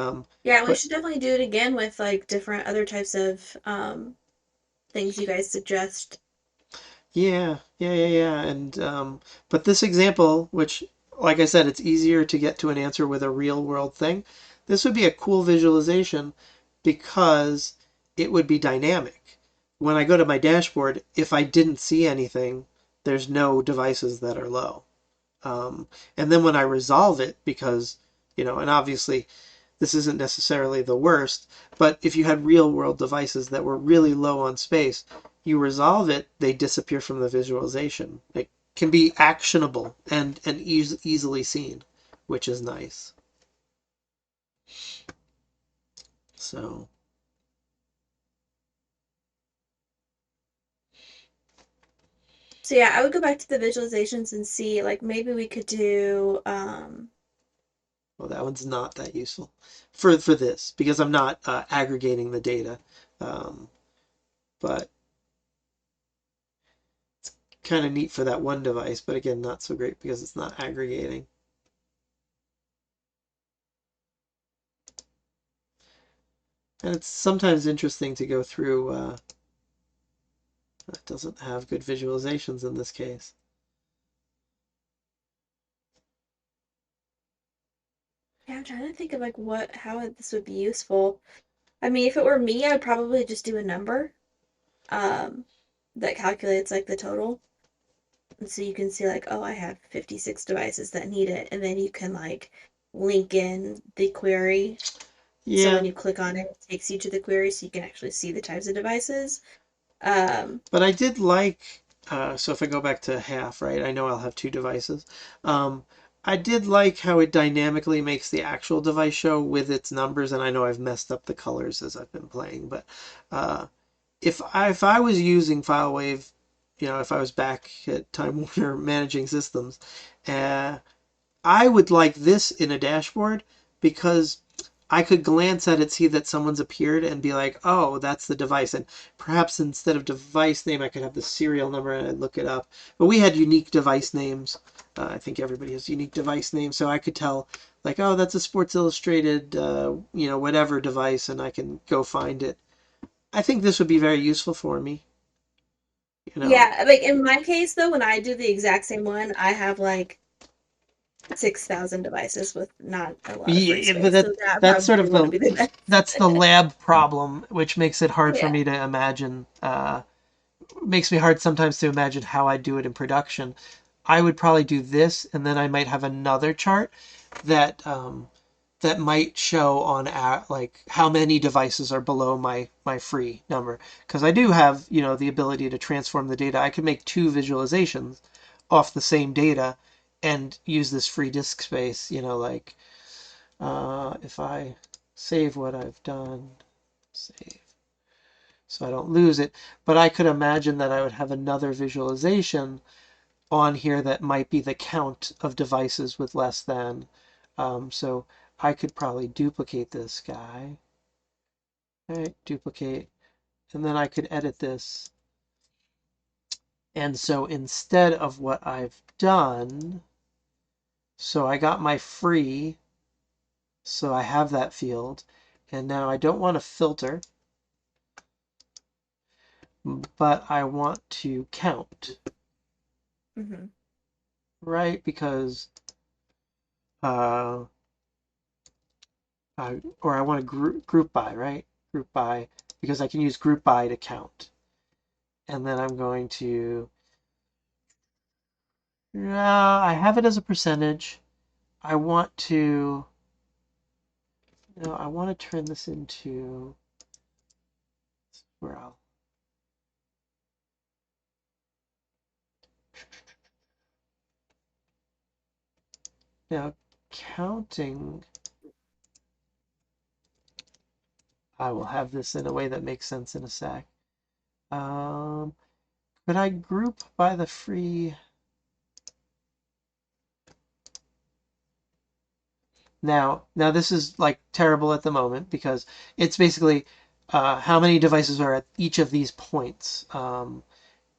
Yeah, we but should definitely do it again with like different other types of things you guys suggest. yeah, yeah, yeah, yeah. And but this example, which, like I said, it's easier to get to an answer with a real world thing. This would be a cool visualization because it would be dynamic. When I go to my dashboard, if I didn't see anything, there's no devices that are low. And then when I resolve it, because, and obviously this isn't necessarily the worst, but if you had real world devices that were really low on space, you resolve it, they disappear from the visualization. It can be actionable and easily seen, which is nice. So, So yeah, I would go back to the visualizations and see like maybe we could do well, that one's not that useful for this because I'm not aggregating the data. Um, but kind of neat for that one device, but again, not so great because it's not aggregating. And it's sometimes interesting to go through. It doesn't have good visualizations in this case. yeah, I'm trying to think of like what how this would be useful. I mean, if it were me, I would probably just do a number um that calculates like the total. And so you can see like, oh, I have 56 devices that need it, and then you can like link in the query. So when Yeah, you click on it, it takes you to the query so you can actually see the types of devices. Um, but I did like. So if I go back to half, right? I know I'll have two devices. Um, I did like how it dynamically makes the actual device show with its numbers, and I know I've messed up the colors as I've been playing, but uh, if I was using FileWave, if I was back at Time Warner managing systems, uh, I would like this in a dashboard because I could glance at it, see that someone's appeared, and be like, oh, that's the device. And perhaps instead of device name, I could have the serial number and I'd look it up. But we had unique device names. I think everybody has unique device names. So I could tell, like, oh, that's a Sports Illustrated, whatever device, and I can go find it. I think this would be very useful for me. You know, yeah, like in my case though, when I do the exact same one, I have like 6,000 devices with not a lot of free yeah, but space. So that that's sort probably of the wouldn't be the that's best. the lab problem, which makes it hard for Yeah. me to imagine. Makes me hard sometimes to imagine how I do it in production. I would probably do this, and then I might have another chart that that might show on like how many devices are below my free number, because I do have the ability to transform the data. I can make two visualizations off the same data and use this free disk space. Like if I save what I've done, save so I don't lose it. But I could imagine that I would have another visualization on here that might be the count of devices with less than. So I could probably duplicate this guy. All right, duplicate. And then I could edit this. And so instead of what I've done, so I got my free, so I have that field. And now I don't want to filter, but I want to count, Hmm. right? Because uh, or I want to group by, right? Group by, because I can use group by to count. And then I'm going to, I have it as a percentage. I want to, no, I want to turn this into, where I'll, now counting, I will have this in a way that makes sense in a sec. Um, could I group by the free? Now this is like terrible at the moment because it's basically how many devices are at each of these points.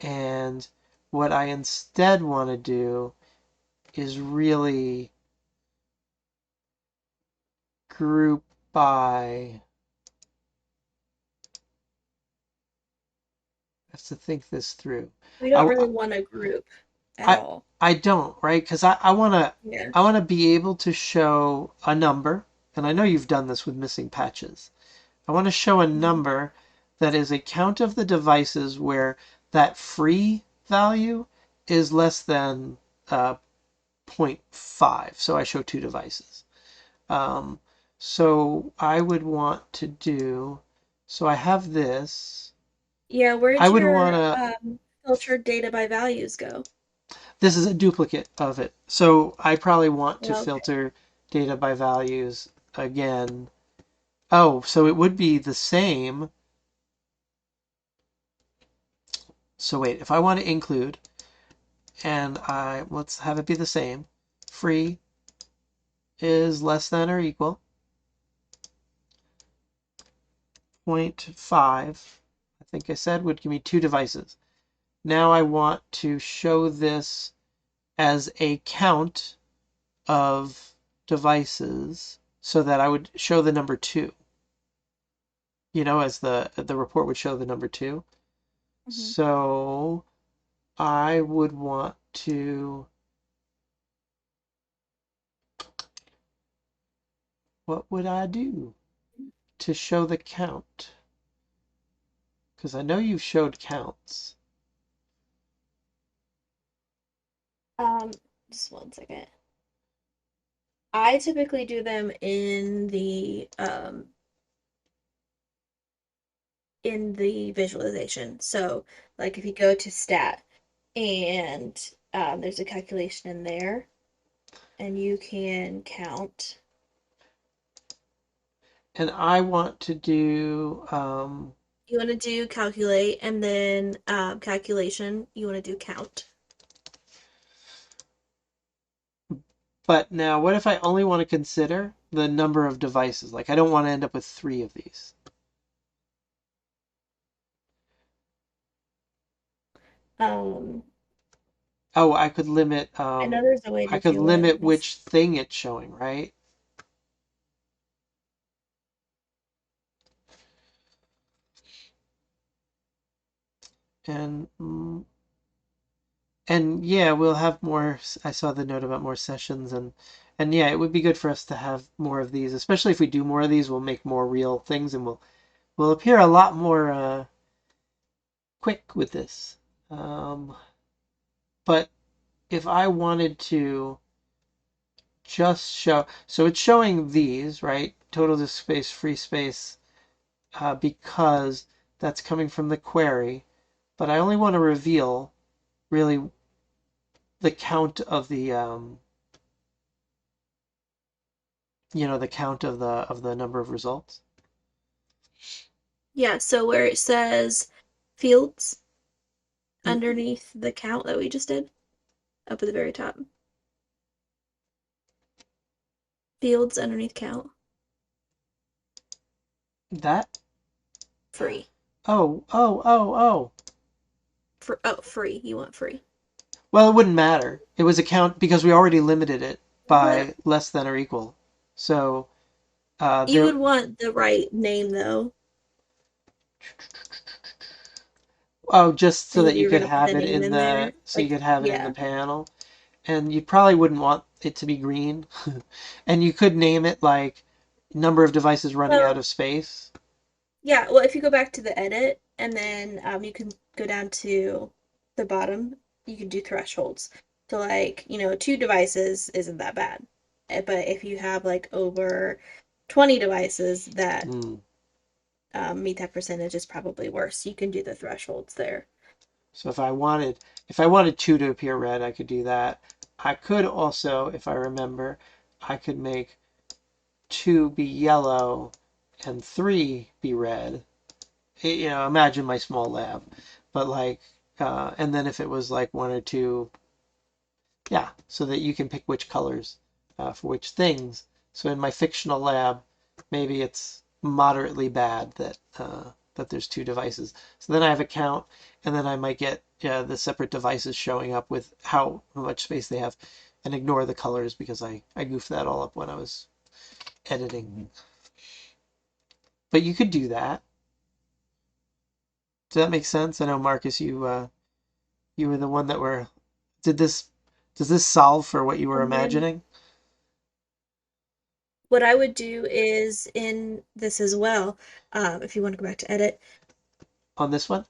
And what I instead want to do is really group by, I have to think this through. We don't I, really want a group at I, all. I don't, right? Because Yeah. I want to be able to show a number, and I know you've done this with missing patches. I want to show a Mhm. number that is a count of the devices where that free value is less than uh, zero point 0.5. So I show two devices. Um, so I would want to do, so I have this. Yeah, I where'd would want your to, filtered data by values go? this is a duplicate of it. So I probably want to Okay. filter data by values again. Oh, so it would be the same. So wait, if I want to include, and let's have it be the same. Free is less than or equal 0.5, I think I said, would give me two devices. Now I want to show this as a count of devices so that I would show the number two, as the report would show the number two. Hmm. So I would want to, what would I do to show the count? Because I know you showed counts. Um, just one second. I typically do them in the visualization. So, like if you go to stat and there's a calculation in there, and you can count. And I want to do, You want to do calculate, and then calculation, you want to do count. but now what if I only want to consider the number of devices? Like I don't want to end up with three of these. Um, Oh, I could limit, I know there's a way I to could do it. limit Let me see. which thing it's showing, right? And and yeah, we'll have more. I saw the note about more sessions, and yeah, it would be good for us to have more of these, especially if we do more of these, we'll make more real things, and we'll appear a lot more quick with this. Um, but if I wanted to just show, so it's showing these, right? Total disk space, free space, because that's coming from the query, but I only want to reveal really the count of the count of the number of results. Yeah, so where it says fields Mm, underneath the count that we just did, up at the very top. Fields underneath count. that? Free. Oh. For oh, free. You want free. Well, it wouldn't matter. It was a count because we already limited it But by less than or equal. So you there. would want the right name though. Oh, just so And that if you you were could gonna put the have it name in in there, you like could have it in the yeah. panel, and you probably wouldn't want it to be green, and you could name it like number of devices running out Well, of space. yeah, well if you go back to the edit and then you can go down to the bottom, you can do thresholds. So like, 2 devices isn't that bad. But if you have like over 20 devices that Hmm. meet that percentage is probably worse. You can do the thresholds there. So if I wanted two to appear red, I could do that. I could also, if I remember, I could make two be yellow and three be red. Imagine my small lab, but like, and then if it was like one or two, yeah, so that you can pick which colors for which things. So in my fictional lab, maybe it's moderately bad that there's two devices. So then I have a count, and then I might get the separate devices showing up with how much space they have, and ignore the colors because I goofed that all up when I was editing. But you could do that. Does that make sense? I know Marcus, you were the one that were did this. Does this solve for what you were And then imagining what I would do is in this as well, if you want to go back to edit. on this one?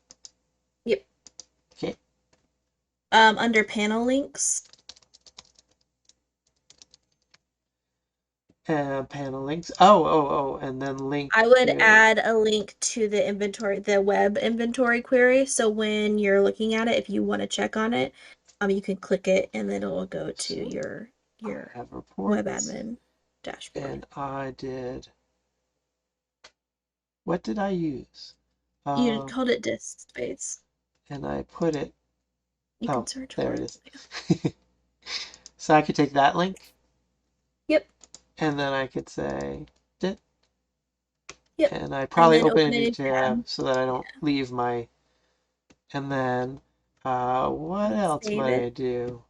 Yep. Okay. Under panel links, Panel links. Oh, and then link I would to. add a link to the inventory, the web inventory query. So when you're looking at it, if you want to check on it, you can click it and then it will go to So I your have web reports, admin dashboard. and I did. What did I use? You Uh, called it disk space. and I put it. You can Oh, search there for it it. is. So I could take that link, Yep, and then I could say, dit, yep. and I And probably then open a open a new new tab tab. so that I don't Yeah. leave my. And then, what else Save might I it. do?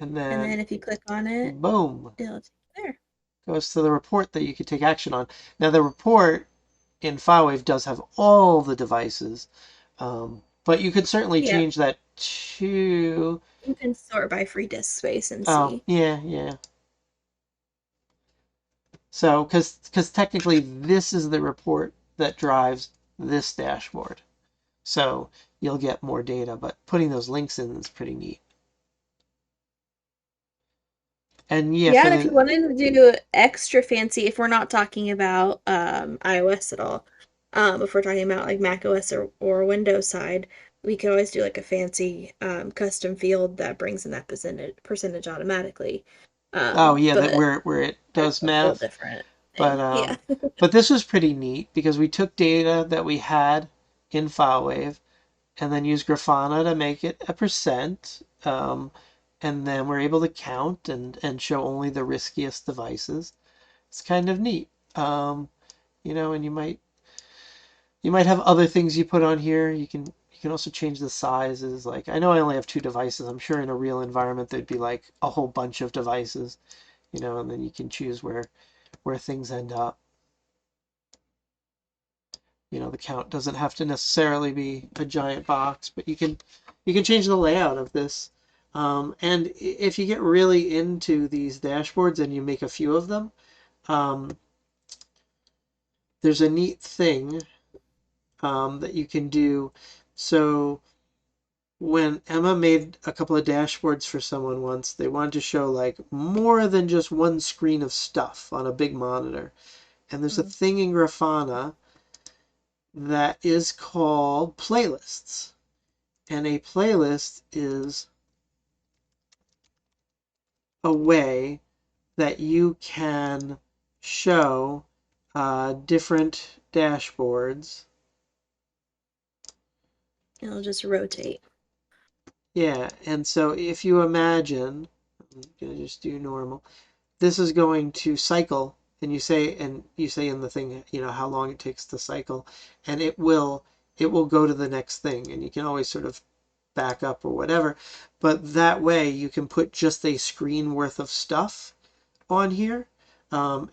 And And then, then if you click on it, boom, it'll take you there. goes to the report that you could take action on. Now the report in FileWave does have all the devices, but you could certainly Yep. change that to. You can sort by free disk space and Oh, see. yeah. So, because technically this is the report that drives this dashboard. So you'll get more data, but putting those links in is pretty neat. And yeah, Yeah, for and if you the. wanted to do extra fancy, if we're not talking about iOS at all, if we're talking about like Mac OS or Windows side, we could always do like a fancy custom field that brings in that percentage automatically. Oh yeah, that But where it that's does a whole math. different But thing. Yeah. but this was pretty neat because we took data that we had in FileWave and then used Grafana to make it a percent. And then we're able to count and show only the riskiest devices. It's kind of neat. And you might have other things you put on here. You can also change the sizes. Like I know I only have two devices. I'm sure in a real environment there'd be like a whole bunch of devices, and then you can choose where things end up. The count doesn't have to necessarily be a giant box, but you can change the layout of this. And if you get really into these dashboards and you make a few of them, um, there's a neat thing that you can do. So when Emma made a couple of dashboards for someone once, they wanted to show like more than just one screen of stuff on a big monitor. And there's a Mm. thing in Grafana that is called playlists. And a playlist is a way that you can show different dashboards. It'll just rotate. Yeah, and so if you imagine, I'm gonna just do normal. This is going to cycle, and you say in the thing, how long it takes to cycle, and it will go to the next thing, and you can always sort of back up or whatever. But that way you can put just a screen worth of stuff on here.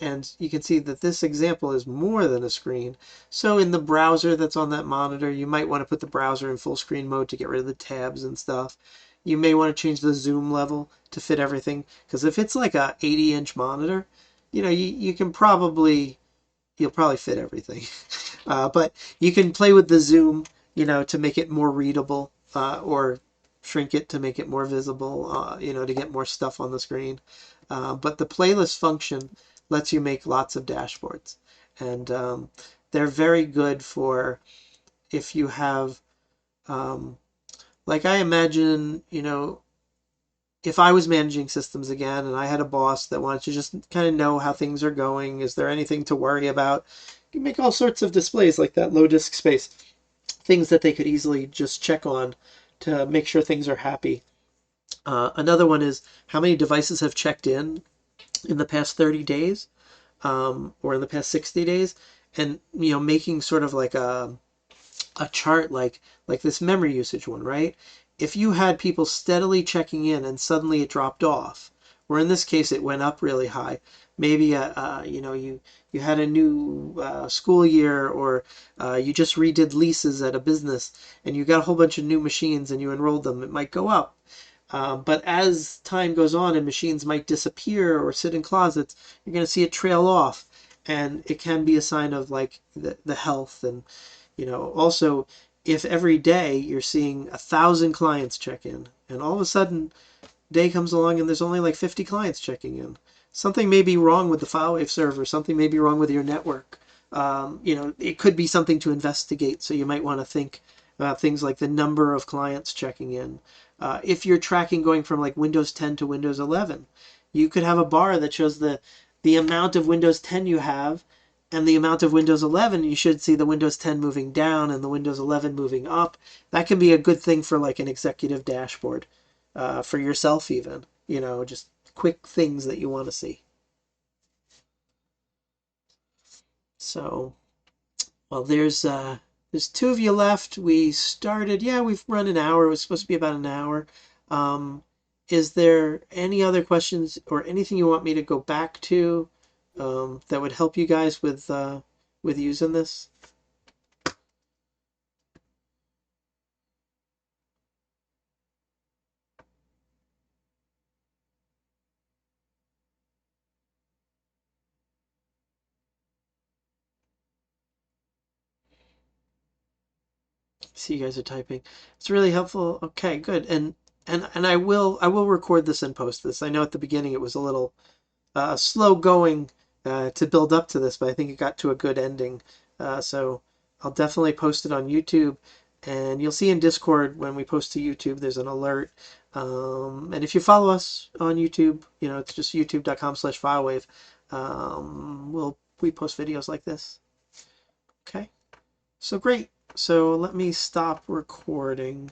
And you can see that this example is more than a screen. So in the browser that's on that monitor, you might want to put the browser in full screen mode to get rid of the tabs and stuff. You may want to change the zoom level to fit everything. Because if it's like a 80-inch monitor, you can you'll probably fit everything. But you can play with the zoom, to make it more readable, or shrink it to make it more visible, to get more stuff on the screen. But the playlist function lets you make lots of dashboards. And they're very good for if you have, like I imagine, if I was managing systems again and I had a boss that wanted to just kind of know how things are going, is there anything to worry about? You can make all sorts of displays like that, low disk space, things that they could easily just check on to make sure things are happy. Another one is how many devices have checked in the past 30 days. or in the past 60 days, and making sort of like a chart like this memory usage one, right? If you had people steadily checking in and suddenly it dropped off, or in this case it went up really high, maybe you had a new school year, or you just redid leases at a business and you got a whole bunch of new machines and you enrolled them, it might go up. But as time goes on and machines might disappear or sit in closets, you're going to see it trail off, and it can be a sign of like the health. And also, if every day you're seeing 1,000 clients check in, and all of a sudden day comes along and there's only like 50 clients checking in, something may be wrong with the FileWave server. Something may be wrong with your network. It could be something to investigate. So you might want to think about things like the number of clients checking in. If you're tracking going from like Windows 10 to Windows 11, you could have a bar that shows the amount of Windows 10 you have and the amount of Windows 11. You should see the Windows 10 moving down and the Windows 11 moving up. That can be a good thing for like an executive dashboard, for yourself even. Just quick things that you want to see. So, well, there's two of you left. We started, yeah, we've run an hour. It was supposed to be about an hour. Um, is there any other questions or anything you want me to go back to, that would help you guys with using this? See, you guys are typing. It's really helpful. Okay, good. And I will record this and post this. I know at the beginning it was a little slow going to build up to this, but I think it got to a good ending. So I'll definitely post it on YouTube, and you'll see in Discord when we post to YouTube, there's an alert. And if you follow us on YouTube, it's just youtube.com/filewave. We post videos like this. Okay, so great. So let me stop recording.